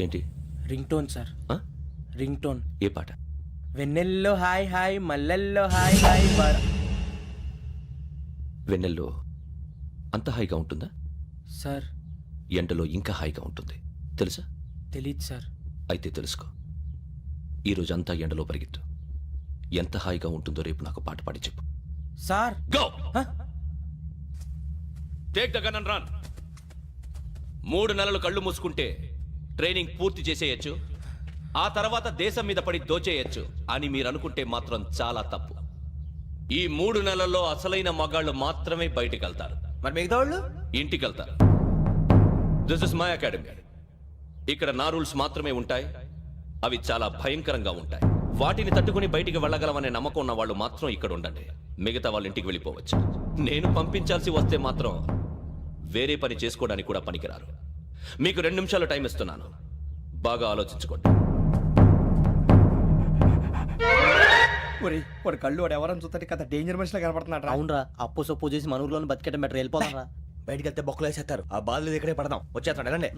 ఏంటి? Ring tone sir. Ring tone. ఏ పాట? వెన్నెల్లో హాయ్ హాయ్ మల్లెల్లో హాయ్ హాయ్ వెన్నెల్లో అంత హాయిగా ఉంటుందా సార్? ఎండలో ఇంకా హాయిగా ఉంటుంది తెలుసా? తెలీదు సార్. అయితే తెలుసుకో. ఈరోజు అంతా ఎండలో పరిగెత్తు. ఎంత హాయిగా ఉంటుందో రేపు నాకు పాట పాడి చెప్పు. Sir go. Take the gun and run. 3 నెలలు కళ్ళు మూసుకుంటే ట్రైనింగ్ పూర్తి చేసేయచ్చు, ఆ తర్వాత దేశం మీద పడి దోచేయచ్చు అని మీరు అనుకుంటే మాత్రం చాలా తప్పు. ఈ 3 నెలల్లో అసలైన మగాళ్ళు మాత్రమే బయటికి వెళ్తారు. మరి మిగతా వాళ్ళు ఇంటికి వెళ్తారు. This is my academy. ఇక్కడ నా రూల్స్ మాత్రమే ఉంటాయి. అవి చాలా భయంకరంగా ఉంటాయి. వాటిని తట్టుకుని బయటికి వెళ్ళగలమనే నమ్మకం ఉన్న వాళ్ళు మాత్రం ఇక్కడ ఉండండి. మిగతా వాళ్ళు ఇంటికి వెళ్ళిపోవచ్చు. నేను పంపించాల్సి వస్తే మాత్రం వేరే పని చేసుకోవడానికి కూడా పనికిరారు. మీకు 2 నిమిషాలు టైం ఇస్తున్నాను. బాగా ఆలోచించుకోండి. వాడు కళ్ళు వాడు ఎవరని చూస్తే కదా డేంజర్ మనిషిలో కనపడుతున్నాడు. అవునరా, అప్పు సొప్పు చేసి మన ఊర్లో బతికేయడం బెటర్. వెళ్ళిపోతారా? బయటికి వెళ్తే బొక్కలు వేసేస్తారు. ఆ బాధలు ఇక్కడే పడదాం. వచ్చేస్తాడు ఎలాండి.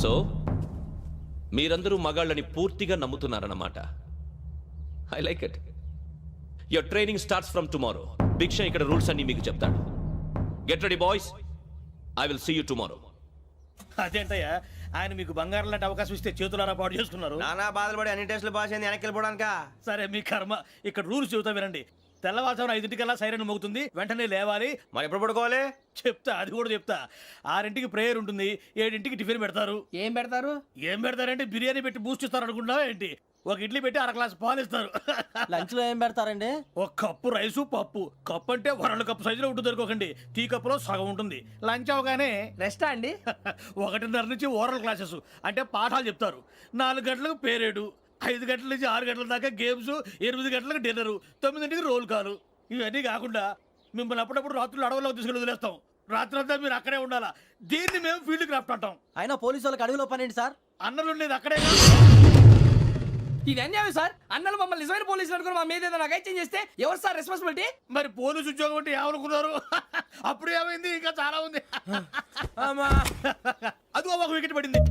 సో మీరందరూ మగాళ్ళని పూర్తిగా నమ్ముతున్నారన్నమాట. I like it. Your training starts from tomorrow. Bhiksha ఇక్కడ రూల్స్ అన్ని మీకు చెప్తాడు. Get ready boys. I will see you tomorrow. అదేంటయ్యా, ఆయన మీకు బంగారం లాంటి అవకాశం ఇస్తే చేతులారా పాటు చేసుకున్నారు. నానా బాధలు పడి అన్ని టెస్టులు పాస్ అయింది, వెనక్కి వెళ్ళిపోవడానికా? సరే మీ కర్మ. ఇక్కడ రూల్స్ చెబుతా వినండి. తెల్లవారుజామున 5 సైరన్ మోగుతుంది, వెంటనే లేవాలి. మరి ఎప్పుడు పడుకోవాలి? చెప్తా, అది కూడా చెప్తా. 6 ప్రేయర్ ఉంటుంది, 7 టిఫిన్ పెడతారు. ఏం పెడతారు? ఏం పెడతారంటే బిర్యానీ పెట్టి బూస్ట్ ఇస్తారు అనుకుంటున్నావా ఏంటి? ఒక ఇడ్లీ పెట్టి 1 గ్లాస్ పాలు ఇస్తారు. లంచ్ లో ఏం పెడతారండి? ఒక కప్పు రైసు పప్పు. కప్పు అంటే 1 కప్పు సైజులో ఉంటుంది అనుకోకండి. టీ కప్పులో సగం ఉంటుంది. లంచ్ అవగానే రెస్టా అండి? 1:30 నుంచి ఓరల్ క్లాసెస్ అంటే పాఠాలు చెప్తారు. 4 గంటలకు పేరేడు, 5 గంటల నుంచి 6 గంటల దాకా గేమ్స్, 8 గంటలకు డిన్నర్, 9 రోల్ కాలు. ఇవన్నీ కాకుండా మిమ్మల్ని అప్పుడప్పుడు రాత్రులు అడవుల్లో తీసుకెళ్ళి వదిలేస్తాం. రాత్రంతా మీరు అక్కడే ఉండాలా. దీన్ని మేము ఫీల్డ్ క్రాఫ్ట్ అంటాం. అయినా పోలీసు వాళ్ళకి అడవిలో పని ఏంటి సార్? అన్నలు ఉండేది అక్కడే. ఇది అన్యాయం సార్. అన్నలు మమ్మల్ని నిజమైన పోలీసులు అనుకుని మా మీద ఏదైనా అగైత్యం చేస్తే ఎవరు సార్ రెస్పాన్సిబిలిటీ? మరి పోలీసు ఉద్యోగం అంటే ఏమనుకున్నారు? అప్పుడు ఏమైంది? ఇంకా చాలా ఉంది. అదిగో ఒక వికెట్ పడింది.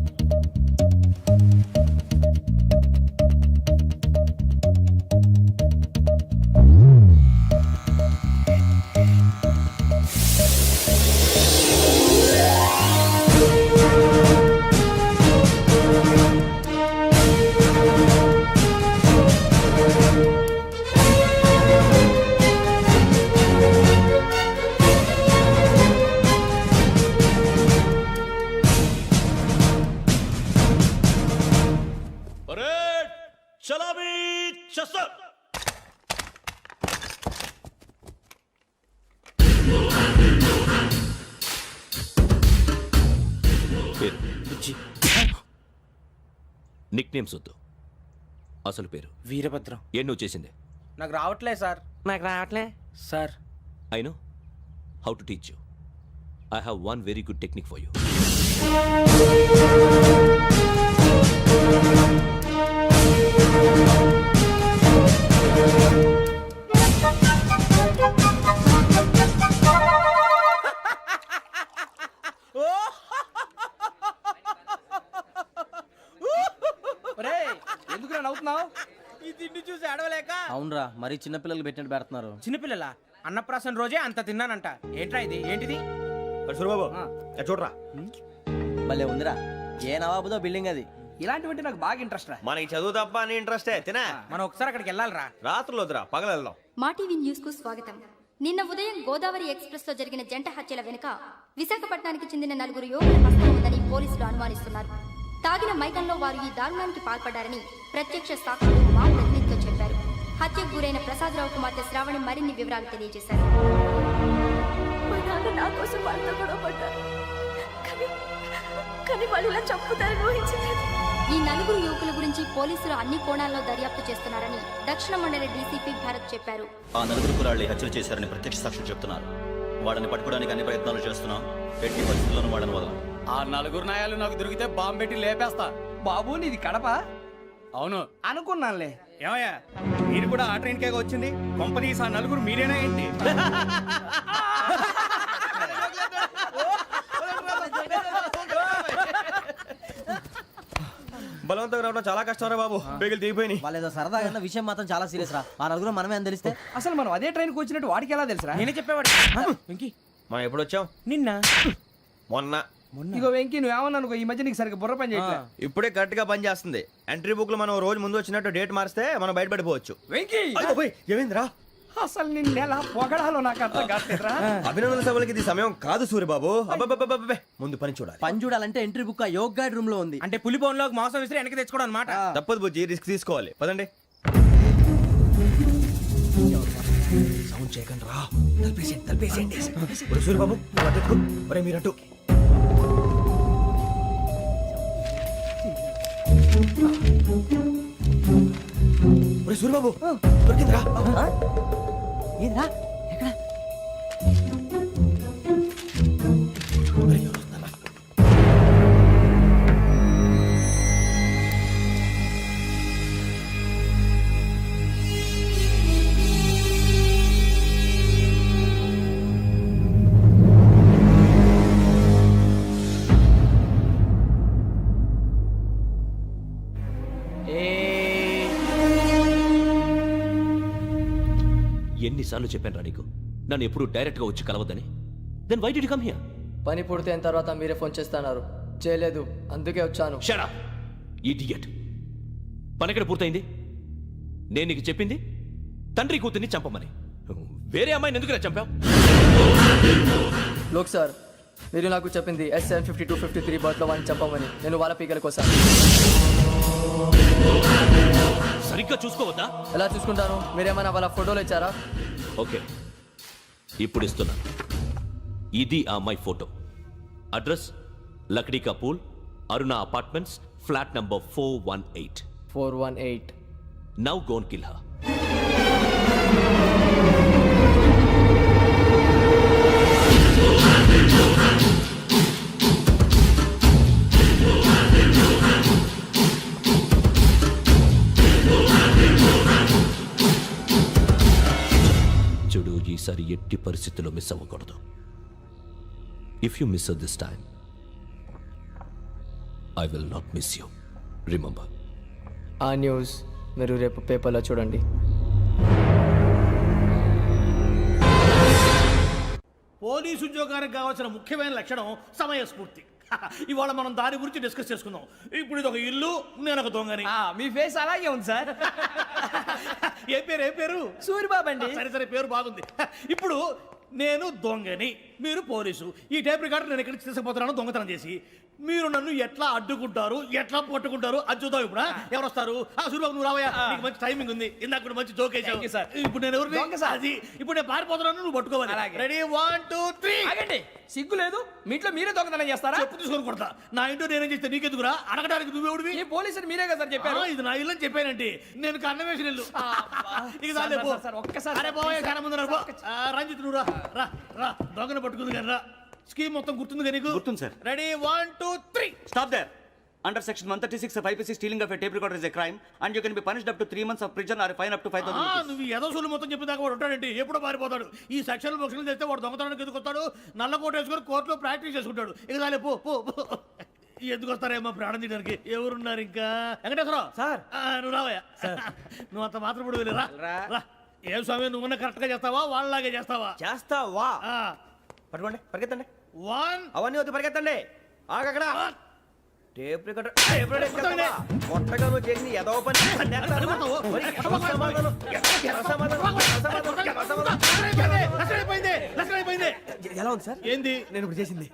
నిక్ నేమ్స్ వద్దు, అసలు పేరు. వీరభద్రం. ఏం నువ్వు చేసింది? నాకు రావట్లే సార్. నాకు రావట్లే sir. I know how to teach you. I have one very good technique for you. ఎందుకు నవ్వుతున్నావు? ఈ తిండి చూసి అడవలేక. అవునరా, మరి చిన్నపిల్లలు పెట్టినట్టు పెడుతున్నారు. చిన్నపిల్లల అన్నప్రాసన రోజే అంత తిన్నానంట. ఏంట్రా ఇది? ఏంటిది? సూరిబాబు చూడరా. భలే ఉందిరా. ఏ నవాబుదో బిల్డింగ్ అది. ఇలాంటివంటే నాకు బాగా ఇంట్రెస్ట్ రా. మనకి చదువు తప్ప అని ఇంట్రెస్టే. తినా మనం ఒకసారి అక్కడికి వెళ్ళాలిరా. రాత్రులు వద్దురా, పగలు వెళ్దాం. మా టీవీ న్యూస్ కు స్వాగతం. నిన్న ఉదయం గోదావరి ఎక్స్ప్రెస్ లో జరిగిన జంట హత్యల వెనుక విశాఖపట్నానికి చెందిన 4 యువకుల హస్తం ఉందని పోలీసులు అనుమానిస్తున్నారు. తాగిన మైకంలో వారు ఈ దారుణానికి పాల్పడ్డారని ప్రత్యక్ష సాక్షులు మా ప్రతినిధితో చెప్పారు. హత్యకు గురైన ప్రసాదరావు కుమార్తె శ్రావణి మరిన్ని వివరాలు తెలియజేశారు. నా కోసం వాళ్ళతో గొడవ పడ్డారు, కానీ వాళ్ళు ఇలా చంపుతారని ఊహించలేదు. ఈ 4 యువకుల గురించి పోలీసులు అన్ని కోణాల్లో దర్యాప్తు చేస్తున్నారని దక్షిణ మండలి డీసీపీ భరత్ చెప్పారు. ఆ 4 కుర్రాళ్ళు హత్యలు చేశారని ప్రత్యక్ష సాక్షులు చెప్తున్నారు. వాళ్ళని పట్టుకోవడానికి అన్ని ప్రయత్నాలు చేస్తున్నాం. ఎట్టి పరిస్థితుల్లోనూ వాళ్ళని వదలం. ఆ 4 నాయాలు నాకు దొరికితే బాంబు పెట్టి లేపేస్తా. బాబు నీది కడప? అవును అనుకున్నానులే. ఏమయ్యా మీరు కూడా ఆ ట్రైన్ కేగా వచ్చింది కొంపదీసి ఆ నలుగురు మీరేనా ఏంటి బలవంతంగా రావడం చాలా కష్టం రా బాబు బేగులు దిగిపోయినాయి. వాళ్ళు ఏదో సరదాగా అన్న విషయం మాత్రం చాలా సీరియస్ రా. ఆ నలుగురు మనమే అని తెలిస్తే అసలు మనం అదే ట్రైన్కి వచ్చినట్టు వాడికి ఎలా తెలుసురా? నేనే చెప్పేవాడు వెంకీ మనం ఎప్పుడు వచ్చాం నిన్న మొన్న. ఇగో వెంకీ నువ్వేమన్నా అనుకో ఈ మధ్య నీకు సరిగ్గా బుర్ర పని చేయట్లే. ఇప్పుడే కరెక్ట్ గా పని చేస్తుంది. ఎంట్రీ బుక్ లో మనం రోజు ముందు వచ్చినట్టు డేట్ మారిస్తే మనం బయటపడిపోవచ్చు. వెంకీ ఏమైందిరా? అసలు నిన్న ఎలా పొగడాలో నాకు అర్థం కావట్లేదురా. అభినందన సభలకి ఇది సమయం కాదు సూర్యబాబు. అబ్బబ్బబ్బబ్బబ్బే, ముందు పని చూడాలి. పని చూడాలంటే ఎంట్రీ బుక్ ఆ యోగ్ గైడ్ రూమ్ లో ఉంది. అంటే పులి బోన్లోకి మాంసం విసిరి వెనక్కి తెచ్చుకోవడం అనమాట. తప్పదు బుజ్జి, రిస్క్ తీసుకోవాలి. పదండి. సౌండ్ చేయకండి రా. తలపేసేయండి. ఒరే సూర్యబాబు నువ్వు అటు ఎత్తుకో. ఒరే మీరటు. ఒరే సూర్యబాబు దొరికిందిరా. ఏంద్రా ఎక్కడ? ఒరే, ఎవరు వస్తున్నారా? ఎన్నిసార్లు చెప్పాను నీకు నన్ను ఎప్పుడు డైరెక్ట్ గా వచ్చి కలవద్దని? Then why did you come here? పని పూర్తయిన తర్వాత మీరే ఫోన్ చేస్తున్నారు. చేయలేదు, అందుకే వచ్చాను. Shut up idiot. పని ఎక్కడ పూర్తయింది? నేను నీకు చెప్పింది తండ్రి కూతుర్ని చంపమని. వేరే అమ్మాయిని ఎందుకు చంపావు? లోక్ సార్, మీరు నాకు చెప్పింది SN 5253 బర్త్లో వాడిని చంపమని. నేను వాళ్ళ పీకల కోసం. సరిగ్గా చూసుకోవద్దా? ఎలా చూసుకుంటాను? మీరేమైనా వాళ్ళ ఫోటోలు ఇచ్చారా? ఓకే, ఇప్పుడు ఇస్తున్నా. ఇది ఆ అమ్మాయి ఫోటో. అడ్రస్ లక్డీ కా pool, Aruna apartments, flat number 418. 418. Now go and kill her. చూడు, ఈసారి ఎట్టి పరిస్థితుల్లో మిస్ అవ్వకూడదు. If you miss this time I will not miss you. Remember. ఆ న్యూస్ మీరు రేపు పేపర్లో చూడండి. పోలీసు ఉద్యోగానికి కావాల్సిన ముఖ్యమైన లక్షణం సమయస్ఫూర్తి. ఇవాళ మనం దాని గురించి డిస్కస్ చేసుకుందాం. ఇప్పుడు ఇది ఒక ఇల్లు, నేను ఒక దొంగని. మీ ఫేస్ అలాగే ఉంది సార్. ఏ పేరు? సూరిబాబు అండి. సరే పేరు బాగుంది. ఇప్పుడు నేను దొంగని, మీరు పోలీసు. ఈ టైప్ రికార్డు నేను ఎక్కడికి తీసుకుపోతున్నాను దొంగతనం చేసి. మీరు నన్ను ఎట్లా అడ్డుకుంటారు, ఎట్లా పట్టుకుంటారు అది చూద్దాం. ఇప్పుడు ఎవరు వస్తారు? సూరిబాబు నువ్వు రావయ్యా, నీకు మంచి టైమింగ్ ఉంది. ఇందాక కూడా మంచి జోక్ వేసావు సార్. ఇప్పుడు నేను ఎవరు? అది ఇప్పుడు నేను పారిపోతున్నాను, నువ్వు పట్టుకోవాలి. రెడీ 1 2 3. ఆగండి, సిగ్గు లేదు? మీ ఇంట్లో మీరే దొంగతనం చేస్తారా? చెప్పు తీసుకొని కొడతా. నా ఇంట్లో నేనేం చేస్తే నీకెందుకురా? అడగడానికి నువ్వెవడివి? ఈ పోలీసులు మీరే కదా సార్ చెప్పారు. ఇది నా ఇల్లు అని చెప్పానంటే నేను కన్న వేసిన ఇల్లు. ఇక చాలే పో. ఒక్కసారి అరే పోయే కన్న ముందు రంజిత్ నువ్వు రా దొంగను పట్టుకుంది కానీ రా. స్కీమ్ మొత్తం గుర్తుంది కానీ నీకు? గుర్తుంది sir. Ready 1 2 3. Stop there. Under section 136 of IPC, stealing of a tape recorder is a crime and you can be punished up to 3 months of prison or a fine up to 5,000 rupees. నువ్వు ఎదసూలు మొత్తం చెప్పేదాకా వాడు ఉంటాడండి. ఎప్పుడో పారిపోతాడు. ఈ section బొక్షన్లు చేస్తే వాడు దొంగతనానికి ఎందుకు వస్తాడు? నల్ల కోట వేసుకొని కోర్టులో ప్రాక్టీస్ చేసుకుంటాడు. ఇక చాలే పో. ఎందుకు వస్తారేమో ప్రాణం తీయడానికి? ఎవరున్నారు ఇంకా? వెంకటేశ్వరరావు సార్. నువ్వు రావయ్యా. నువ్వు అంత మాత్రం ఇప్పుడు వెళ్ళి రా. ఏం స్వామి, నువ్వున్న కరెక్ట్ గా చేస్తావా వాళ్ళలాగే చేస్తావా? చేస్తావా? పట్టుకోండి, పరిగెత్తండి. 1 అవన్నీ వద్దు, పరిగెత్తండి. ఆగక్కడ టేప్ రికార్డర్ కొత్తగా నువ్వు చేసిన ఏదో పని. ఎలా ఉంది సార్? ఏంది నేను ఇప్పుడు చేసింది?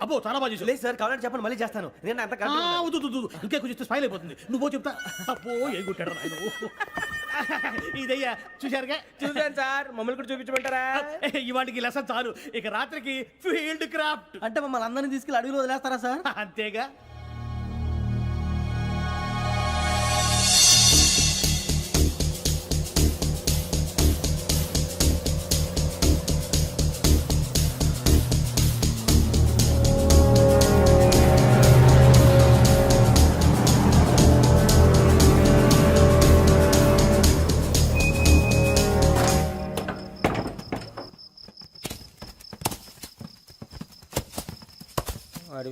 అబ్బో చాలా బాగా చేసావు. లేదు సార్, కావాలంటే చెప్పండి, మళ్ళీ చేస్తాను. నేను అంత ఇంకే కొంచెం స్పైల్ అయిపోతుంది. నువ్వు చెప్తా. అబ్బో ఏ కొట్టాడు నాయన. ఇదయ్యా చూశారుగా? చూసాను సార్, మమ్మల్ని కూడా చూపించమంటారా? ఇవాటికి లెసన్ చాలు. ఇక రాత్రికి ఫీల్డ్ క్రాఫ్ట్. అంటే మమ్మల్ని అందరినీ తీసుకెళ్ళి అడుగులో వదిలేస్తారా సార్? అంతేగా.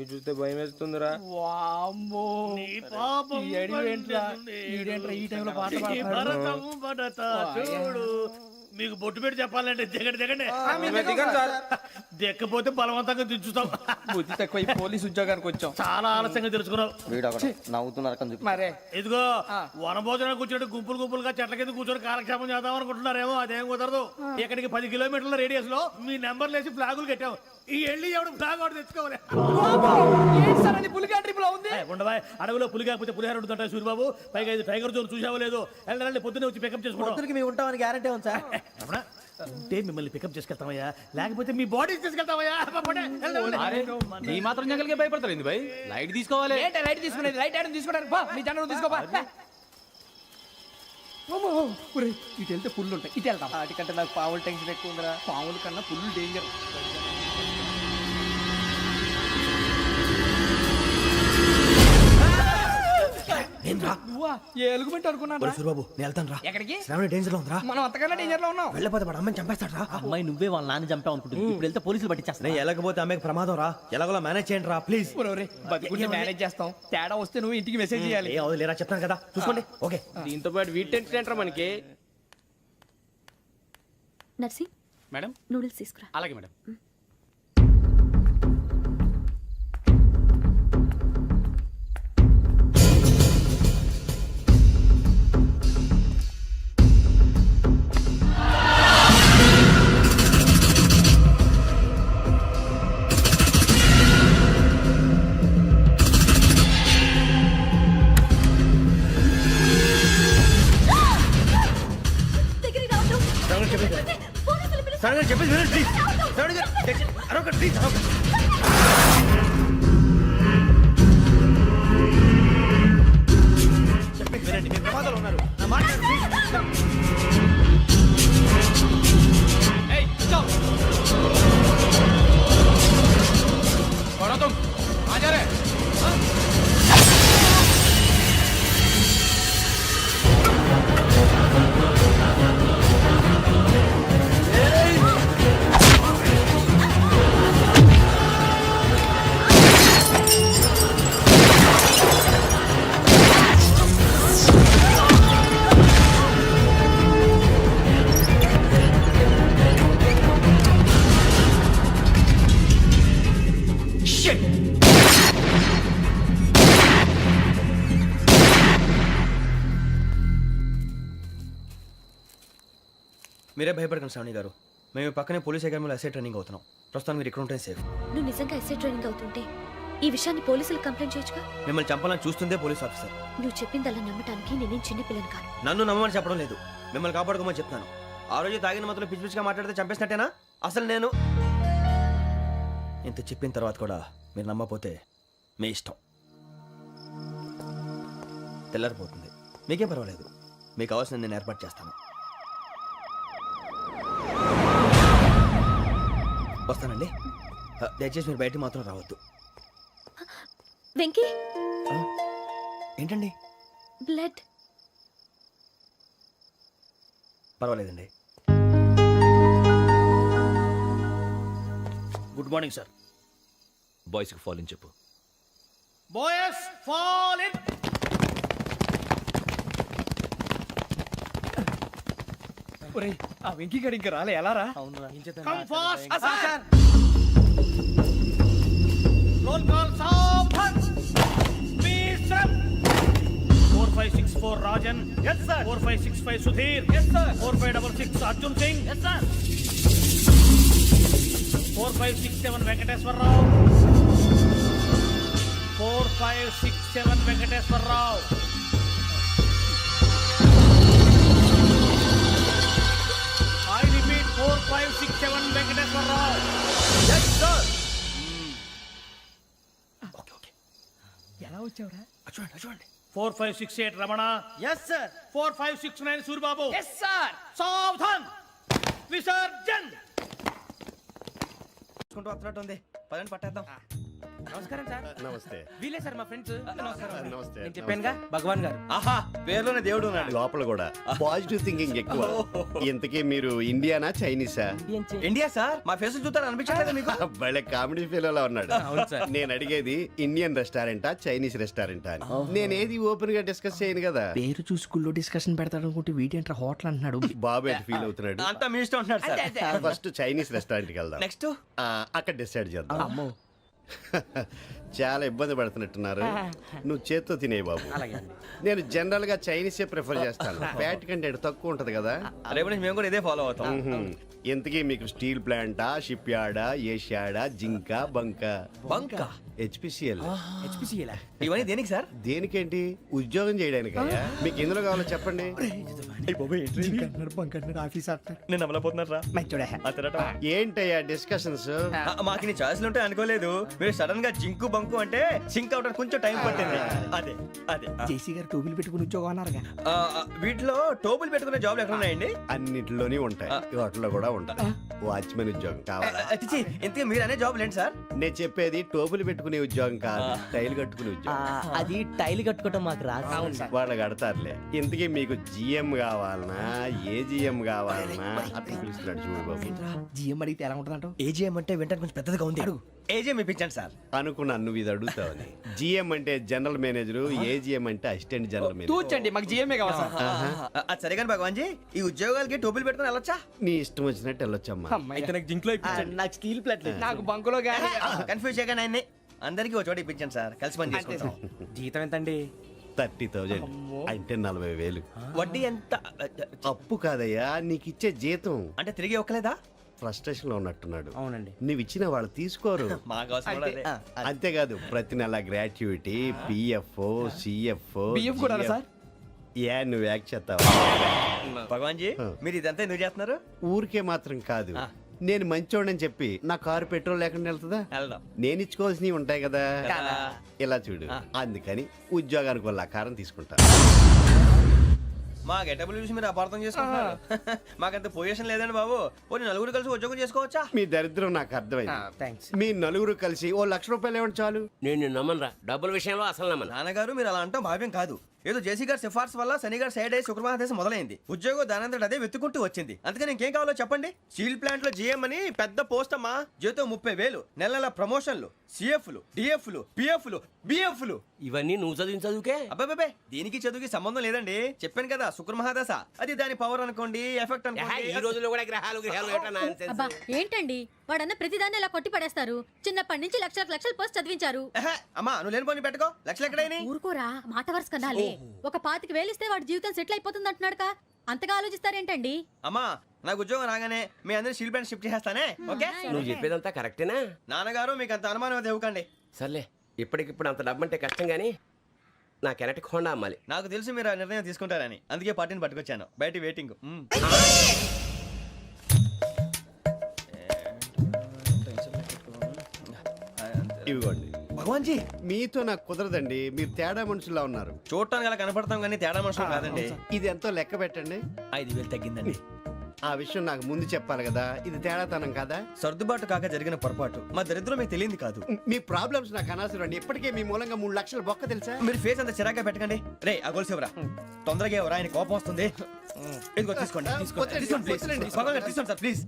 అవి చూస్తే భయం వేస్తుందిరా. వామ్మో నీ పాపం ఈ అడివి ఏంట్రా? ఈడేంట్రా ఈ టైంలో పాట నీ పాడుతున్నాడు? భరతం భరత చూడు. మీకు బొట్టు పెట్టి చెప్పాలంటే దిగండి దిగండి మేము దిగం సార్. దిక్కపోతే బలవంతంగా దించుతాం. బుద్ధి తక్కువ ఈ పోలీస్ ఉద్యోగానికి వచ్చాం. చాలా ఆలస్యంగా తెలుసుకున్నావు. నవ్వుతున్నారు మరే ఇదిగో వనభోజనం కూర్చొని గుంపులు గుంపులుగా చెట్ల కింద కూర్చొని కాలక్షేపం చేద్దాం అనుకుంటున్నారేమో, అదేం కుదరదు. ఇక్కడికి 10 కిలోమీటర్ల రేడియస్ లో మీ నెంబర్లు వేసి ఫ్లాగులు కట్టాం. ఈ వెళ్ళి ఎవడు ఫ్లాగ్ ఆర్డర్ తెచ్చుకోవాలి. ఏంటి సార్ అది పులిగా ట్రిప్ లో ఉంది? ఉండవా, అడవిలో పులి కాకపోతే పులిహార ఉంటుంటా సూరిబాబు. పైగా ఇది టైగర్ జోన్ చూసావో లేదో. వెళ్ళండి పొద్దున్నే వచ్చి పికప్ చేసుకుంటాం. పొద్దునకి మేము ఉంటామని గ్యారంటీ ఉంది సార్. అవునా? ఉంటే మిమ్మల్ని పికప్ చేసుకెళ్తామయ్యా, లేకపోతే మీ బాడీ తీసుకెళ్తామయ్యా. ఈ మాత్రం జంగల్కే భయపడతారు ఏంది భయ్? లైట్ తీసుకోవాలి. ఏంటి లైట్ తీసుకునేది? లైట్ ఆడని తీసుకోవడానికి బా, మీ జంగల్ తీసుకోబా. ఇటు వెళ్తే పుల్లు ఉంటాయి, ఇటు వెళ్తాం. వాటికంటే నాకు పావులు టెన్షన్ ఎక్కువ ఉందిరా. పాముల కన్నా పుల్లు డేంజర్. నువ్వా? ఏ ఎలుగుబెట్టి అనుకున్నాను రా. సూరిబాబు నేను వెళ్తాను రా. ఎక్కడికి? శ్రావణి డేంజర్ లో ఉందిరా. మనం అంతకన్నా డేంజర్ లో ఉన్నాం. వెళ్ళపోతే వాడు అమ్మని చంపేస్తాడు రా. అమ్మాయి నువ్వే వాళ్ళ నాన్న చంపావు అనుకుంటుంది. ఇప్పుడు వెళ్తే పోలీసులు పట్టించేస్తా. నేను వెళ్ళకపోతే అమ్మకి ప్రమాదం రా. ఎలాగోలా మేనేజ్ చేయండి రా ప్లీజ్. ఒరేయ్, బతికుంటే మేనేజ్ చేస్తాం. తేడా వస్తే నువ్వు ఇంటికి మెసేజ్ చేయాలి. ఏ అవుదు లేరా చెప్తాను కదా చూసుకోండి. ఓకే దీంతో పాటు వీటి టెన్షన్ ఏంట్రా మనకి? నర్సి మేడం నూడిల్స్ తీసుకురా. అలాగే మేడం. దగ్గరికి రావద్దు. పోలీసులు పిలుస్తారు. శ్రావణి చెప్పేసి వినండి ప్లీజ్. శ్రావణి గారు అరొకటి ప్లీజ్. చెప్పేసి వినండి, మీరు ప్రమాదాలు ఉన్నారు. నా మాట వినండి, ప్లీజ్. ఏయ్ చల్. कौन हो तुम? कहाँ जा रहे? మీరే భయపడకండి శ్రావణి గారు. మేము పక్కనే పోలీస్ అకాడమీలో ఎస్ఐ ట్రైనింగ్ అవుతున్నాం. ప్రస్తుతం మీరు ఇక్కడ ఉంటే సేఫ్. నువ్వు నిజంగా ఎస్ఐ ట్రైనింగ్ అవుతుంటే ఈ విషయాన్ని పోలీసులకు కంప్లైంట్ చేయొచ్చుగా. మిమ్మల్ని చంపాలని చూస్తుందే పోలీస్ ఆఫీసర్. నువ్వు చెప్పిందల్లా నమ్మటానికి నేనేం చిన్న పిల్లని కాను. నన్ను నమ్మమని చెప్పడం లేదు, మిమ్మల్ని కాపాడుకోమని చెప్తాను. ఆ రోజు తాగిన మొదలు పిచ్చి పిచ్చిగా మాట్లాడితే చంపేసినట్టేనా? అసలు నేను ఇంత చెప్పిన తర్వాత కూడా మీరు నమ్మపోతే మీ ఇష్టం. తెల్లారిపోతుంది, మీకేం పర్వాలేదు. మీకు కావాల్సిన నేను ఏర్పాటు చేస్తాను. వస్తానండి. దయచేసి మీరు బయటికి మాత్రం రావద్దు. వెంకీ, ఏంటండి? బ్లడ్. పర్వాలేదండి. Good morning sir. బాయ్స్కి ఫాల్ ఇన్ చెప్పు. Boys fall in. ఒరేయ్, ఆ వెంకీ గడి ఇంకా రాలే, ఎలా రా? Come fast. రోల్ కాల్ సావధాన్. విశ్రమ్. 4564 Rajan. yes sir. 4565 Sudheer. yes sir. 4566 Arjun Singh. yes sir. 4567 Venkateswara Rao. 4567 Venkateswara Rao. I repeat 4567 Venkateswara Rao. Yes, sir. Okay okay. ఎలా వచ్చావురా? చూడండి చూడండి. 4568 Ramana. Yes sir. 4569 Suribabu. Yes sir. సావధాన్. విసర్జన్. చూసుకుంటూ వస్తున్నట్టు ఉంది. పదండి పట్టేద్దాం. నమస్కారం సార్. నమస్తే వీలే సార్ మా ఫ్రెండ్స్. నమస్తే నేను చెప్పానుగా భగవాన్ గారు. ఆహా పేరులోనే దేవుడు ఉన్నాడు. లోపల కూడా పాజిటివ్ థింకింగ్ ఎక్కువ. ఇంతకీ మీరు ఇండియానా చైనీసా? ఇండియా సార్ మా ఫేస్ చూస్తారు అనిపించలేదు మీకు? భలే కామెడీ ఫీల్ ఉన్నాడు. అవును సార్. నేను అడిగేది ఇండియన్ రెస్టారెంటా చైనీస్ రెస్టారెంటా అని. నేనేది ఓపెన్ గా డిస్కస్ చేయను కదా. పేరు చూసి స్కూల్లో డిస్కషన్ పెడతాడు అనుకుంటే వీటేంట్రా హోటల్ అంటున్నాడు. బాబు ఎట్ ఫీల్ అవుతున్నాడు. అంతా మీ ఇష్టం ఉంటున్నాడు సార్. ఫస్ట్ చైనీస్ రెస్టారెంట్ కి వెళ్దాం. నెక్స్ట్ అక్కడ డిసైడ్ చేద్దాం. అమ్మో చాలా ఇబ్బంది పడుతున్నట్టున్నారు. నువ్వు చేత్తో తినే బాబు. నేను జనరల్ గా చైనీసే ప్రిఫర్ చేస్తాను. ఫ్యాట్ కంటెంట్ తక్కువ ఉంటది కదా. రేపు నుంచి మేము కూడా ఇదే ఫాలో అవుతాం. ఇంతకీ మీకు స్టీల్ ప్లాంటా, షిప్ యార్డా, ఏషియాడా, జింక, బంకా? బంకా హెచ్పిసిఎల్. ఇవన్నీ దేనికి సార్? దేనికేంటి? ఉద్యోగం చేయడానికి. మీకు ఎందులో కావాలో చెప్పండి. నేను అమలపోతున్నారా? ఏంటయ్యా డిస్కషన్స్? మాకు నీ ఛాయిస్లు ఉంటాయి అనుకోలేదు. మీరు సడన్ గా జింకు బంకు అంటే సింక్ అవడానికి కొంచెం టైం పట్టింది. అదే అదే జేసీ గారు టోపీలు పెట్టుకుని ఉద్యోగం అన్నారుగా. వీటిలో టోపులు పెట్టుకునే జాబ్లు ఎక్కడ ఉన్నాయండి? అన్నిటిలోనే ఉంటాయి, వాటిలో కూడా ఉంటాయి. వాచ్మెన్ ఉద్యోగం కావాలా? ఇంతకీ మీరు అనే జాబ్ ఏంటి సార్? నేను చెప్పేది టోపులు పెట్టుకునే ఉద్యోగం కాదు, టైల్ కట్టుకునే ఉద్యోగం. అది టైల్ కట్టుకోవటం మాకు రాదు. వాళ్ళు కడతారులే. ఇంతకీ మీకు జిఎం కావాలనా, ఏ జిఎం కావాలనా? అతను పిలుస్తున్నాడు చూడు బాబు. జిఎం అడిగితే ఎలా ఉంటుందంట? ఏజీఎం అంటే వెంటనే కొంచెం పెద్దదిగా ఉంది. ఏజీఎం ఇప్పించండి సార్. అనుకున్నాను నువ్వు ఇది అడుగుతావని. జిఎం అంటే జనరల్ మేనేజర్, ఏజిఎం అంటే అసిస్టెంట్ జనరల్ మేనేజర్. తూచండి మాకు జిఎంఏ కావాలి సార్. అది సరే కానీ భగవాన్ జీ, ఈ ఉద్యోగాలకి టోపులు పెట్టుకుని వెళ్ళొచ్చా? నీ ఇష్టం వచ్చినట్టు వెళ్ళొచ్చమ్మా. అయితే నాకు జింక్లో నాకు స్టీల్ ప్లేట్ నాకు బంకులో గానీ. కన్ఫ్యూజ్ చేయగానే ఆయన్ని అందరికీ ఒక చోట ఇప్పించండి సార్. కలిసి పని చేసుకుంటాం. జీతం ఎంతండి? 30,000 అంటే 40,000. వడ్డీ ఎంత? అప్పు కాదయ్యా, నీకు ఇచ్చే జీతం. అంటే తిరిగి ఒక్కలేదా? ఫ్రస్ట్రేషన్ లో ఉన్నట్టున్నాడు. అవునండి. నువ్వు ఇచ్చిన వాళ్ళు తీసుకోరు. మాకు అవసరం కూడా అదే. అంతేకాదు ప్రతి నెల గ్రాట్యుటీ, పిఎఫ్, సిఎఫ్. బియ్యం కూడా సార్? ఏ నువ్వు యాక్ట్ చేస్తావా? భగవాన్ జీ మీరు ఇదంతా ఎందుకు చేస్తున్నారు? ఊరికే మాత్రం కాదు, నేను మంచోడని చెప్పి నా కారు పెట్రోల్ లేకుండా వెళ్తుందా? వెళ్దాం. నేను ఇచ్చుకోవాల్సినవి ఉంటాయి కదా. ఇలా చూడు, అందుకని ఉద్యోగానికి వాళ్ళ ఆకారం తీసుకుంటా. మా గెటబుల్ చూసి మీరు అపార్థం చేసుకుంటున్నారు. మాకంత పొజిషన్ లేదండి బాబు. పోనీ నలుగురు కలిసి ఉద్యోగం చేసుకోవచ్చా? మీ దరిద్రం నాకు అర్థమైంది. మీ నలుగురు కలిసి ఓ ₹1,00,000 ఇవ్వండి చాలు. నేను నమ్మనరా, డబ్బుల విషయంలో అసలు నమ్మను. నాన్నగారు మీరు అలా అంటాం భావ్యం కాదు. ఏదో జేసీ గారి సిఫార్సు వల్ల శని గారు సైడ్ అయ్యి శుక్రవారం మొదలైంది. ఉద్యోగం దానంతటి అదే వెతుకుంటూ వచ్చింది. అందుకని ఇంకేం కావాలో చెప్పండి. స్టీల్ ప్లాంట్ లో జీఎం అని పెద్ద పోస్ట్ అమ్మా. జీతం 30,000, నెల నెల ప్రమోషన్లు, సిఎఫ్లు, డిఎఫ్లు, పిఎఫ్లు, బిఎఫ్లు. ఇవన్నీ నువ్వు చదివిన చదువుకే. అబ్బాబే దీనికి చదువుకి సంబంధం లేదండి. చెప్పాను కదా శుక్ర మహాదశ. అది దాని పవర్ అనుకోండి, ఎఫెక్ట్ ఈ అనుకోండి. రోజుల్లో కూడా గ్రహాలు ఏటా nonsense. అబ్బా ఏంటండి వాడన్న ప్రతిదాన్ని ఇలా కొట్టి పడేస్తారు. చిన్నప్పటి నుంచి లక్షలు పోస్ట్ చదివించారు. అమ్మా నువ్వు లేని పోనీ పెట్టుకో. లక్షలు ఎక్కడైనా ఊరుకోరా, మాట వరుస కనాలి. ఒక 25,000 ఇస్తే వాడి జీవితం సెటిల్ అయిపోతుంది అంటున్నాడుకా. అంతగా ఆలోచిస్తారేంటండి? అమ్మా నాకు ఉద్యోగం రాగానే మీ అందరి స్టీల్ ప్లాంట్ షిఫ్ట్ చేస్తానే. ఓకే నువ్వు చెప్పేదంతా కరెక్టేనా? నాన్నగారు మీకు అంత అనుమానం అది ఇవ్వకండి. సర్లే, ఇప్పటికిప్పుడు అంత డబ్బు అంటే కష్టం గానీ నా కెనటిక్ హోండా అమ్మాలి. నాకు తెలుసు మీరు ఆ నిర్ణయం తీసుకుంటారని, అందుకే పార్టీని పట్టుకొచ్చాను. బయట వెయిటింగ్. ఇవ్వండి. భగవాన్ జీ మీతో నాకు కుదరదండి, మీరు తేడా మనుషుల్లా ఉన్నారు. చూడటానికి అలా కనపడతాం కానీ తేడా మనుషులు కాదండి. ఇది ఎంతో లెక్క పెట్టండి. 5,000 తగ్గిందండి. ఆ విషయం నాకు ముందు చెప్పాలి కదా. ఇది తేడాతనం కదా. సర్దుబాటు కాక జరిగిన పొరపాటు. మా దరిద్రం మీకు తెలియంది కాదు. మీ ప్రాబ్లమ్స్ నాకు అనవసరం అండి. ఇప్పటికే మీ మూలంగా 3 లక్షల బొక్క తెలుసా. మీరు ఫేస్ అంత చిరాగ్గా పెట్టకండి. రే ఆ గొలుసు ఎవరా? తొందరగా ఎవరా? ఆయన కోపం వస్తుంది. ఇదిగో తీసుకోండి. తీసుకోండి ప్లీజ్. భగవాన్ గారు తీసుకోండి సార్ ప్లీజ్.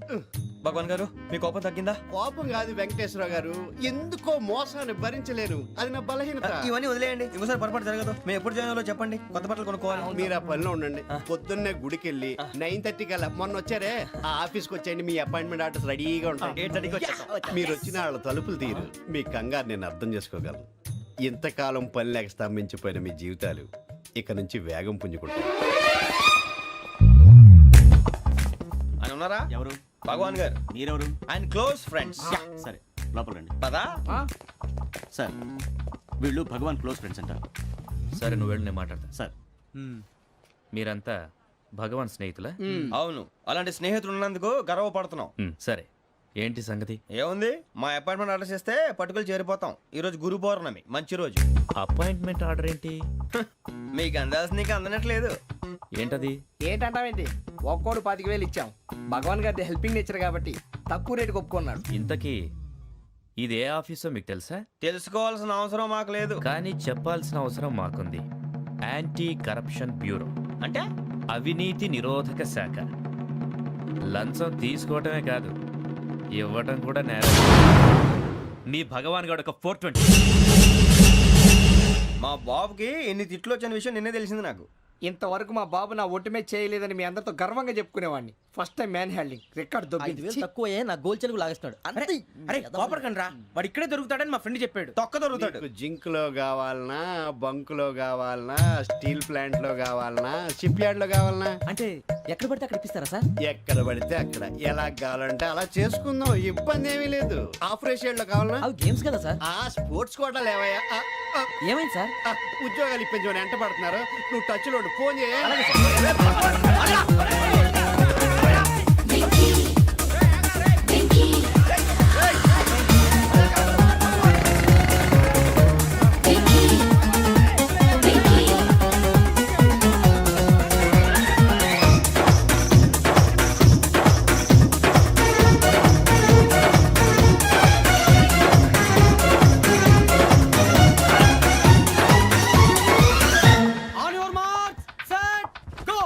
భగవాన్ గారు మీ కోపం తగ్గిందా? కోపం కాదు వెంకటేశ్వర గారు, ఎందుకో మోసాన్ని భరించలేను. అది నా బలహీనత. ఇవన్నీ వదిలేయండి. ఇంకోసారి పొరపాటు జరగదు. మేము ఎప్పుడు జాయిన్ అవ్వాలో చెప్పండి. కొత్త బట్టలు కొనుక్కోవాలి. మీరు ఆ పనిలో ఉండండి. పొద్దున్నే గుడికి వెళ్ళి 9:30 కల్లా, మొన్న వచ్చారే ఆ ఆఫీస్కి వచ్చేయండి. మీ అపాయింట్మెంట్ ఆర్డర్స్ రెడీగా ఉంటాయి. 8:30కి వచ్చేస్తాం. మీరు వచ్చిన వాళ్ళ తలుపులు తీరు. మీ కంగారు నేను అర్థం చేసుకోగలను. ఇంతకాలం పని లేక స్తంభించిపోయిన మీ జీవితాలు ఇక నుంచి వేగం పుంజుకుంటాయి. ఆయన ఉన్నారా? ఎవరు? భగవాన్ గారు. మీరెవరు? ఆయన క్లోజ్ ఫ్రెండ్స్. సరే లోపల రండి. పదా సార్ వీళ్ళు భగవాన్ క్లోజ్ ఫ్రెండ్స్ అంటారు. సరే నువ్వు వెళ్ళి నేను మాట్లాడతా. సార్ మీరంతా భగవాన్ స్నేహితులా? అవును, అలాంటి స్నేహితులు ఉన్నందుకు గర్వపడుతున్నాం. సరే ఏంటి సంగతి? ఏముంది, మా అపాయింట్మెంట్ ఆర్డర్ చేస్తే పట్టుకులు చేరిపోతాం. ఈ రోజు గురు పౌర్ణమి, మంచి రోజు. అపాయింట్మెంట్ ఆర్డర్ ఏంటి? మీకు అందాల్సిన నీకు అందనట్లేదు. ఏంటది? ఏంటంటావేంటి? ఒక్కోడు 25,000 ఇచ్చాం. భగవాన్ గారి హెల్పింగ్ నేచర్ కాబట్టి తక్కువ రేటుకి ఒప్పుకున్నాడు. ఇంతకీ ఇది ఏ ఆఫీసో మీకు తెలుసా? తెలుసుకోవాల్సిన అవసరం మాకు లేదు. కానీ చెప్పాల్సిన అవసరం మాకుంది. యాంటీ కరప్షన్ బ్యూరో అంటే అవినీతి నిరోధక శాఖ. లంచం తీసుకోవటమే కాదు, ఇవ్వటం కూడా నేరం. మీ భగవాన్ గారు ఒక 420. మా బాబుకి ఎన్ని తిట్లు వచ్చిన విషయం నిన్నే తెలిసింది నాకు. ఇంతవరకు మా బాబు నా ఒట్టుమే చేయలేదని మీ అందరితో గర్వంగా చెప్పుకునేవాడిని. First time man handing record దొబ్బింది. తక్కువ నా గోల్ చెలుగు లాగేస్తున్నాడు. అరే కోపడకండి రా, వాడు ఇక్కడే దొరుకుతాడని మా ఫ్రెండ్ చెప్పాడు. తొక్క దొరుకుతాడు. నీకు జింక్ లో కావాలనా, బంక్ లో కావాలనా, స్టీల్ ప్లాంట్ లో కావాలనా, షిప్ యార్డ్ లో కావాలనా? అంటే ఎక్కడ పడితే అక్కడ ఇప్పిస్తారా సార్? ఎక్కడ పడితే అక్కడ ఎలా కావాలంటే అలా చేసుకుందాం, ఇబ్బంది ఏమీ లేదు. ఆపరేషన్ లో కావాలనా? అవి గేమ్స్ కదా సార్. ఆ స్పోర్ట్స్ కోటా లేవయ్యా. ఏమైంది సార్? ఉద్యోగాలు ఇప్పించమని ఎంట పడుతున్నారు. నువ్వు టచ్ లో ఫోన్ చేయ. On your marks set go.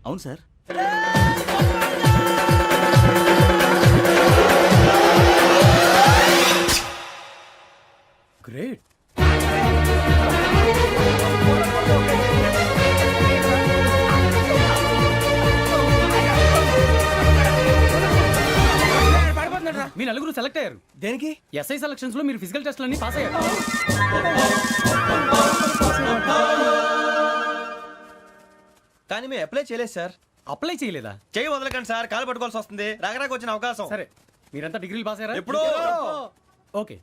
అవును సార్. గ్రేట్. మీ నలుగురు సెలెక్ట్ అయ్యారు. దేనికి? ఎస్ఐ సెలక్షన్స్ లో మీరు ఫిజికల్ టెస్ట్ అన్ని పాస్ అయ్యారు. కానీ మేము అప్లై చేయలేదు సార్. అప్లై చేయలేదా? చేయి వదలకండి సార్, కాలు పట్టుకోవాల్సి వస్తుంది. రాగరాకు వచ్చిన అవకాశం. సరే, మీరంతా డిగ్రీలు పాస్ అయ్యారా? ఎప్పుడో. ఓకే,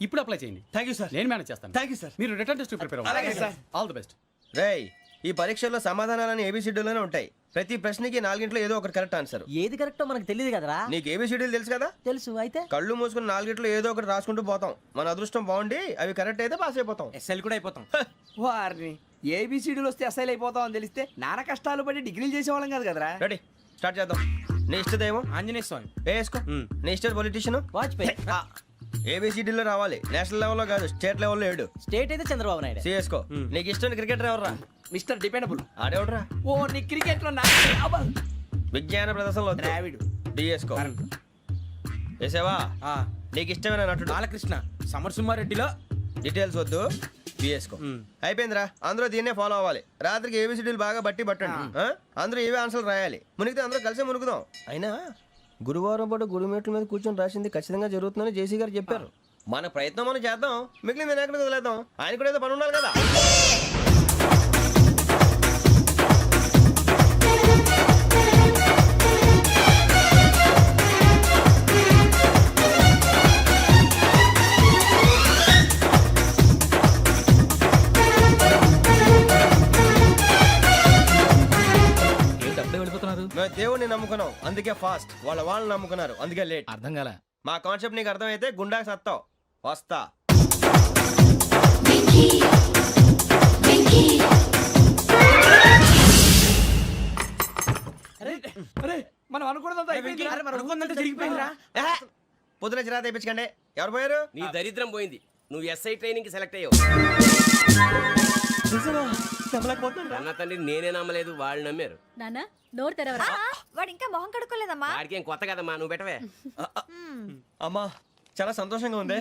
ఇప్పుడు అప్లై చేయండి. Thank you sir. నేను మేనేజ్ చేస్తాను. Thank you sir. మీరు రిటర్న్ టెస్ట్ ప్రిపేర్ అలాగే అవ్వండి. సార్. All the best. రేయ్, ఈ పరీక్షల్లో సమాధానాలని ఏబిసిడ్యూల్లోనే ఉంటాయి. ప్రతి ప్రశ్నకి 4 ఏదో ఒకటి కరెక్ట్ ఆన్సర్. ఏది కరెక్టో మనకు తెలియదు కదరా. నీకు ఏబిసిడ్యూల్ తెలుసు కదా? తెలుసు. అయితే కళ్ళు మూసుకుని 4 ఏదో ఒకటి రాసుకుంటూ పోతాం. మన అదృష్టం బాగుండి అవి కరెక్ట్ అయితే పాస్ అయిపోతాం. ఎస్ఎల్ కూడా అయిపోతాం. వారిని ఏబిసిడీలు వస్తే ఎస్ఐలు అయిపోతాం అని తెలిస్తే నాన్న కష్టాలు పడి డిగ్రీలు చేసేవాళ్ళం కాదు కదరా. రెడీ, స్టార్ట్ చేద్దాం. నీ ఇష్టదేమో ఆంజనేయ స్వామి. వేసుకో. నీ ఇష్ట పొలిటీషియన్ వాజ్పేయి. ఏబిసిడీలో రావాలి, నేషనల్ లెవెల్లో కాదు, స్టేట్ లెవెల్లో 7. స్టేట్ అయితే చంద్రబాబు నాయుడు. సిఎస్కో. నీకు ఇష్టం క్రికెటర్ ఎవర్రా? Mister dependable. ఆడేవడరా? ఓ నీ క్రికెట్ లో విజ్ఞాన ప్రదర్శనలో ద్రావిడు. డిఎస్కో. వేసావా? నీకు ఇష్టమైన నటుడు? బాలకృష్ణ. సమర్సింహారెడ్డిలో డీటెయిల్స్ వద్దు, బిఎస్కో. అయిపోయిందిరా, అందరూ దీన్నే ఫాలో అవ్వాలి. రాత్రికి ఏబిసిడీలు బాగా బట్టి పట్టండి. అందరూ ఏవే ఆన్సర్లు రాయాలి. మునిగితే అందరూ కలిసి మునుగుదాం. అయినా గురువారం పాటు గురుమేట్ల మీద కూర్చొని రాసింది ఖచ్చితంగా జరుగుతుందని జేసీ గారు చెప్పారు. మన ప్రయత్నం మనం చేద్దాం, మిగిలింది వినాయకుడికి వదిలేద్దాం. ఆయన కూడా ఏదో పని ఉండాలి కదా. మేము దేవుడిని నమ్ముకున్నాం, అందుకే ఫాస్ట్. వాళ్ళని నమ్ముకున్నారు, అందుకే లేట్. అర్థం కాల. మా కాన్సెప్ట్ నీకు అర్థమైతే గుండాకి సత్తావు. వస్తా. అరే మనం అనుకున్నదంతా జరిగిపోయిందిరా. పొద్దున చిరా తెప్పించకండి. ఎవరు పోయారు? నీ దరిద్రం పోయింది. నువ్వు ఎస్ఐ ట్రైనింగ్ కి సెలెక్ట్ అయ్యావు. అన్న తండ్రి నేనే నమ్మలేదు, వాళ్ళు నమ్మారు. నాన్న నోరు తెరవరా. వాడు ఇంకా మొహం కడుక్కోలేదమ్మా. వాడికి ఏం కొత్త కదమ్మా, నువ్వు పెట్టవే. అమ్మా చాలా సంతోషంగా ఉంది.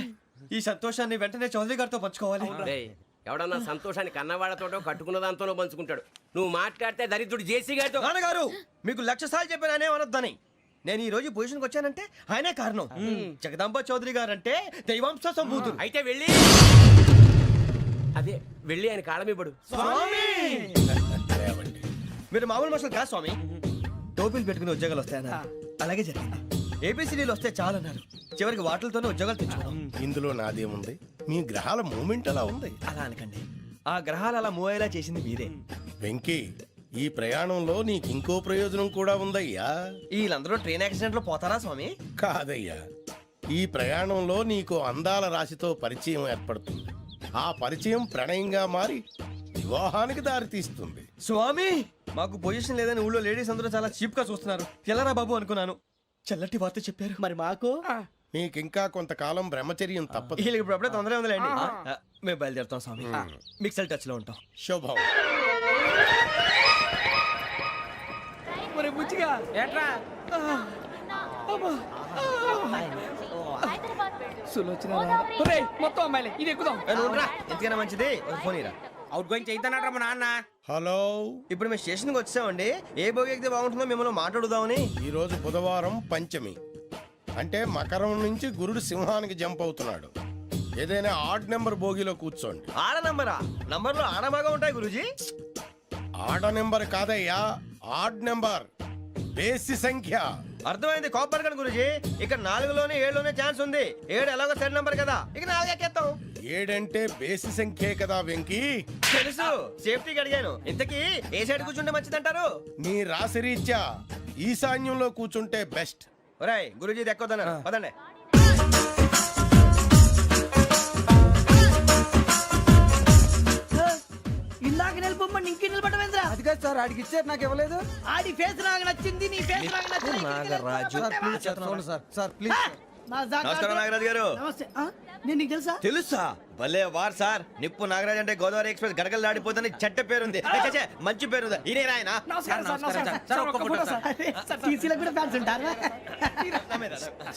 ఈ సంతోషాన్ని వెంటనే చౌదరి గారితో పంచుకోవాలి. రేయ్, ఎవడన్నా సంతోషాన్ని కన్నవాళ్లతోటో కట్టుకున్న దాంతోనో పంచుకుంటాడు. నువ్వు మాట్లాడితే దరిద్రుడు జేసీ గారితో. నాన్నగారు మీకు 1,00,000 సార్లు చెప్పాను అనే అనొద్దని. నేను ఈ రోజు పొజిషన్కి వచ్చానంటే ఆయనే కారణం. జగదాంబ చౌదరి గారు అంటే దైవాంశ సంభూతుడు. అయితే వెళ్ళి అదే వెళ్ళి ఆయన కాళమివ్వడు. స్వామి మీరు మామూలు మనుషులు కాదు స్వామి. టోపీలు పెట్టుకుని ఉద్యోగాలు వస్తాయన్నారు, అలాగే జరిగింది. ఏబిసిడీలు వస్తే చాలన్నారు, చివరికి వాటిలతోనే ఉద్యోగాలు తెచ్చుకున్నాం. ఇందులో నాదేముంది? మీ గ్రహాల మూమెంట్ అలా ఉంది. అలా అనకండి, ఆ గ్రహాలు అలా మూవ్ అయ్యేలా చేసింది మీరే. వెంకీ, ఈ ప్రయాణంలో నీకు ఇంకో ప్రయోజనం కూడా ఉందయ్యా. వీళ్ళందరూ ట్రైన్ యాక్సిడెంట్ లో పోతారా స్వామి? కాదయ్యా, ఈ ప్రయాణంలో నీకు అందాల రాశితో పరిచయం ఏర్పడుతుంది. ఆ పరిచయం ప్రణయంగా మారి వివాహానికి దారితీస్తుంది. స్వామి మాకు పొజిషన్ లేదని ఊళ్ళో లేడీస్ అందరూ చాలా చీప్ గా చూస్తున్నారు. ఎలారా బాబు అనుకున్నాను, చల్లటి వార్త చెప్పారు. మరి మాకు నీకింకా కొంతకాలం బ్రహ్మచర్యం తప్పదు. వీళ్ళకి ఇప్పుడు అప్పుడే తొందరగా ఉందిలేండి. మేము బయలుదేరుతాం స్వామి, మిక్సెల్ టచ్ లో ఉంటాం. శుభం. మరి బుచ్చిగా ఏట్రా సులోచన మొత్తం అమ్మాయిలే ఇది ఎక్కుదాం. ఎందుకైనా మంచిది ఒక ఫోన్ ఇరా. అవుట్ గోయింగ్ చేద్దానట్రా మా నాన్న. హలో, ఇప్పుడు మేము స్టేషన్కి వచ్చామండి. ఏ బోగి ఎక్కితే బాగుంటుందో మిమ్మల్ని మాట్లాడుదామని. ఈరోజు బుధవారం పంచమి, అంటే మకరం నుంచి గురుడు సింహానికి జంప్ అవుతున్నాడు. ఏదైనా ఆడ్ నెంబర్ బోగిలో కూర్చోండి. ఆడ నంబరా? నంబర్లో ఆడ బాగా ఉంటాయి గురూజీ. ఆడ నెంబర్ కాదయ్యా, ఆడ్ నెంబర్, బేసి సంఖ్య. అర్థమైంది, కాపర్ కానీ గురూజీ. ఇక్కడ 4లోనే 7లోనే ఛాన్స్ ఉంది. 7 ఎలాగో సెడ్ నంబర్ కదా, ఇక 4 ఎక్కేస్తాం. 7 అంటే బేసి సంఖ్యే కదా వెంకీ. తెలుసు, సేఫ్టీకి అడిగాను. ఇంతకీ ఏ సైడ్ కూర్చుంటే మంచిదంటారు? నీ రాశి రీత్యా ఈశాన్యంలో కూర్చుంటే బెస్ట్. ఒరాయ్ గురూజీ దెక్కొద్దన్నారు, పదండి. ఇందాక నిలబొమ్మని ఇంకే నిలబడమేంద్రా? అది కాదు సార్, ఆడికి ఇచ్చారు నాకు ఇవ్వలేదు. ఆడి ఫేస్ నాకు నచ్చింది, నీ ఫేస్ నాకు నచ్చింది. Nagaraju sir please. నమస్కారం నాగరాజు గారు. నమస్తే. నేను నీకు తెలుసా? తెలుసా? భలే వార్ సార్. నిప్పు నాగరాజ్ అంటే గోదావరి ఎక్స్ప్రెస్ గడగలు దాడిపోతుంది చెట్ట పేరుంది. ఛే, మంచి పేరు. ఈయన ఆయన. నమస్కారం సార్, నమస్కారం సార్. ఒక్క ఫోటో సార్. సార్ టీసీలో కూడా ఫ్యాన్స్ ఉంటారా?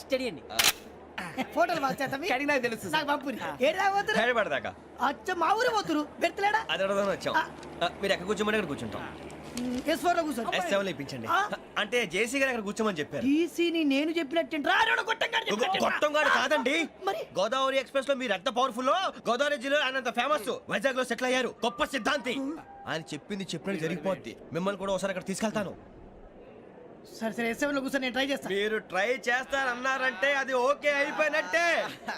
స్టడీ అండి. ఫోటోలు మార్చేస్తాం. కడిగి నాకు తెలుసు. నాకు పంపుని. ఏడా పోతురు? హైదరాబాద్. అచ్చ మా ఊరు పోతురు. పెడతలేడా? అది అడగదామని వచ్చాం. మీరు ఎక్కడ కూర్చోమని అక్కడ కూర్చుంటాం. S4 లో కూర్చో. S7 ఇప్పించండి. అంటే జేసీ గారు అక్కడ కూర్చోమని చెప్పారు. టీసీని నేను చెప్పినట్టు గొట్టంగాడు కాదండి. మరి గోదావరి ఎక్స్ప్రెస్ లో మీరు ఎంత పవర్ఫుల్, గోదావరి జిల్లా ఆయన ఫేమస్. వైజాగ్ లో సెటిల్ అయ్యారు, గొప్ప సిద్ధాంతి. ఆయన చెప్పింది చెప్పినట్టు జరిగిపోద్ది. మిమ్మల్ని కూడా ఒకసారి అక్కడ తీసుకెళ్తాను. సరే సరే, S7 లో కూర్చో, నేను ట్రై చేస్తాను. మీరు ట్రై చేస్తారన్నారంటే అది ఓకే అయిపోయినట్టే.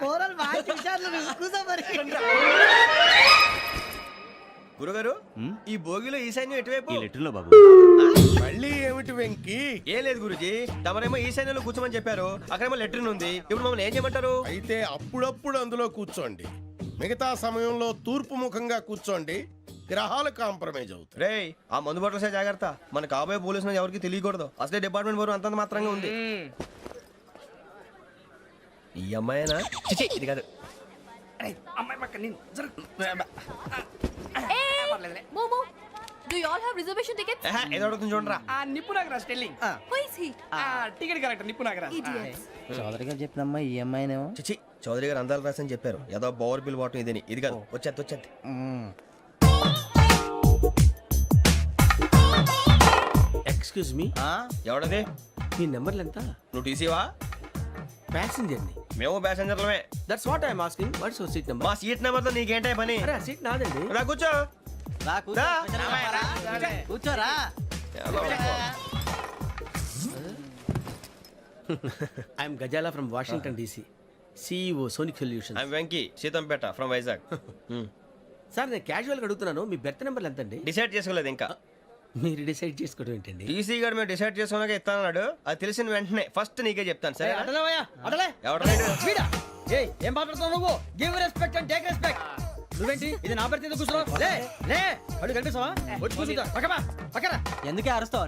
ఓరల్ వాయిస్ విచారణ కూర్చో మరి. గురుగారు, ఈ భోగిలో ఈశాన్యం ఎటువైపు? ఈ లెటర్లో బాబు. మళ్ళీ ఏమిటి వెంకీ? ఏం లేదు గురుజీ, తమరేమో ఈశాన్యంలో కూర్చోమని చెప్పారు, అక్కడేమో లెటర్ ఉంది. ఇప్పుడు మమ్మల్ని ఏం చేయమంటారు? అయితే అప్పుడప్పుడు అందులో కూర్చోండి, మిగతా సమయంలో తూర్పు ముఖంగా కూర్చోండి. గ్రహాలు కాంప్రమైజ్ అవుతాయి. రేయ్, ఆ మందు బాటలసే జాగ్రత్త. మన కాబోయే పోలీసులు ఎవరికి తెలియకూడదు. అసలే డిపార్ట్మెంట్ బోరు అంతంత మాత్రంగా ఉంది. ఈ అమ్మాయినా? చిచి, ఇది కాదు. అమ్మాయి పక్క నేను momo, do you all have reservation tickets? ఏదో అడుగుతుంది చూడరా. నిప్పు Nagaraj telling. Who is he? Ticket correct, నిప్పు నాగరాజ్. Idiots. చౌదరి గారు చెప్పినమ్మా ఈ అమ్మాయినేమో. చిచి, చౌదరి గారు అందాలు రాసని చెప్పారు. ఏదో బోర్ బిల్ వాటం ఇదని. ఇది కాదు, వచ్చేది వచ్చేది. Excuse me, ఎవడది? మీ నెంబర్లు ఎంత? నువ్వు టీసీవా? ప్యాసింజర్ ని. మేము ప్యాసెంజర్లమే. That's what I'm asking. What's your seat number? మా సీట్ నెంబర్ తో నీకేంటే పని? అరే, ఆ సీట్ నాదండి. రా కూర్చో. రా. కూర్చోరా. I'm Ghazala from Washington DC, CEO Sonic Solution. I'm Venky, Seethampeta from Vizag. Sir, నేను క్యాజువల్ గా అడుగుతున్నాను, మీ బెర్త్ నెంబర్లు ఎంత అండి? డిసైడ్ చేసుకోలేదు ఇంకా. మీరు డిసైడ్ చేసుకోవడం ఏంటండి? టీసీ గారు మేము డిసైడ్ చేసుకున్నాక ఇస్తానన్నాడు. అది తెలిసిన వెంటనే ఫస్ట్ నీకే చెప్తాను. సరే అటలే ఎవరు? ఏం మాట్లాడుతున్నావు నువ్వు? Give respect and take respect. నువ్వేంటి ఇది నా పరిస్థితి ఎందుకు కూర్చున్నావు? లే లే, అడుగు కనిపిస్తావా? వచ్చి కూర్చుంటా. పక్కమా పక్కన. ఎందుకే అరుస్తావు?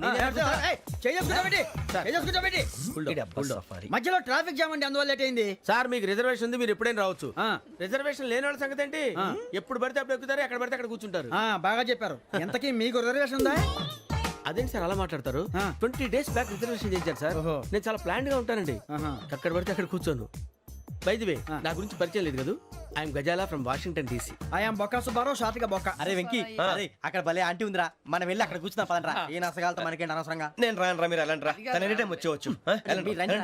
మధ్యలో ట్రాఫిక్ జామ్ అండి, అందువల్ల లేట్ అయింది. సార్, మీకు రిజర్వేషన్ ఉంది, మీరు ఎప్పుడైనా రావచ్చు. రిజర్వేషన్ లేని వాళ్ళ సంగతి ఏంటి? ఎప్పుడు పడితే అప్పుడు ఎక్కుతారు, ఎక్కడ పడితే అక్కడ కూర్చుంటారు. బాగా చెప్పారు. ఎంతకీ మీకు రిజర్వేషన్ ఉందా? అదేంటి సార్ అలా మాట్లాడతారు? 20 days బ్యాక్ రిజర్వేషన్ చేశారు సార్. నేను చాలా ప్లాన్డ్ గా ఉంటానండి. అక్కడ పడితే అక్కడ కూర్చోను. బై ది వే నా గురించి పరిచయం లేదు కదా. I'm Ghazala from Washington DC. I'm Bokka Subbarao షాతిక బొక్క. అరే వెంకీ అరే అక్కడ భలే ఆంటీ ఉందిరా, మనం వెళ్ళి అక్కడ కూర్చున్నా పదండ్రా. ఏ నసగాలతో మనకేంటి అనవసరంగా. నేను రాను రా, మీరు వెళ్ళండి రా. తన ఎనీ టైం వచ్చేవచ్చు. వెళ్ళండి, వెళ్ళండి.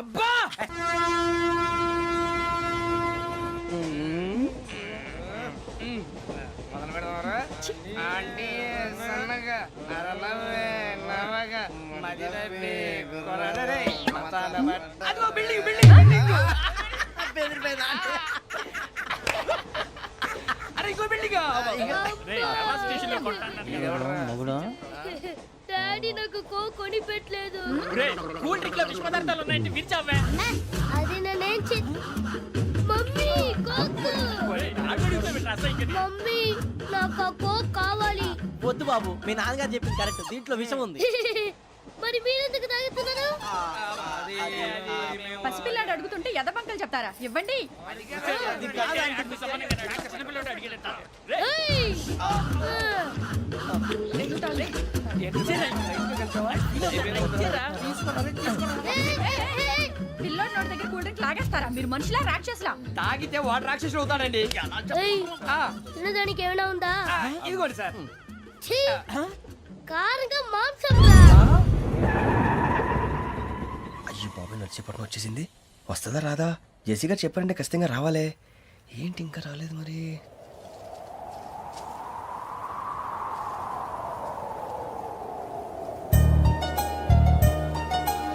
అబ్బా అదిగో బిల్డింగ్ బిల్డింగ్ బిల్డింగ్. అరే ఇంకో బిల్డింగ్. డాడీ నాకు కోక్ కొని పెట్టలేదు. కూల్ డ్రింక్ లో విష పదార్థాలు ఉన్నాయంటే విరిచావే. అది నేనేం మమ్మీ కోక్. మమ్మీ నాకు ఆ కోక్ కావాలి. వద్దు బాబు, మీ నాన్నగారు చెప్పింది కరెక్ట్, దీంట్లో విషం ఉంది. మరి మీరెందుకు తాగుతున్నారు? పసిపిల్లాడు అడుగుతుంటే ఎదబంకలు చెప్తారా? ఇవ్వండి. ఏయ్! పిల్లోడి నోటి దగ్గర కూల్ డ్రింక్ లాగేస్తారా? మీరు మనుషులా రాక్షసులా? తాగితే వాడు రాక్షసుడు అవుతాడండి. ఏయ్! తినడానికి ఏమైనా ఉందా? ఇదిగోండి సార్. ఛీ! కారంగా మాంసంలా. అయ్యో బాబాయ్, నడిచేపట్నం వచ్చేసింది. వస్తుందా రాదా? జెసిగా చెప్పారంటే ఖచ్చితంగా రావాలే. ఏంటి ఇంకా రాలేదు మరి?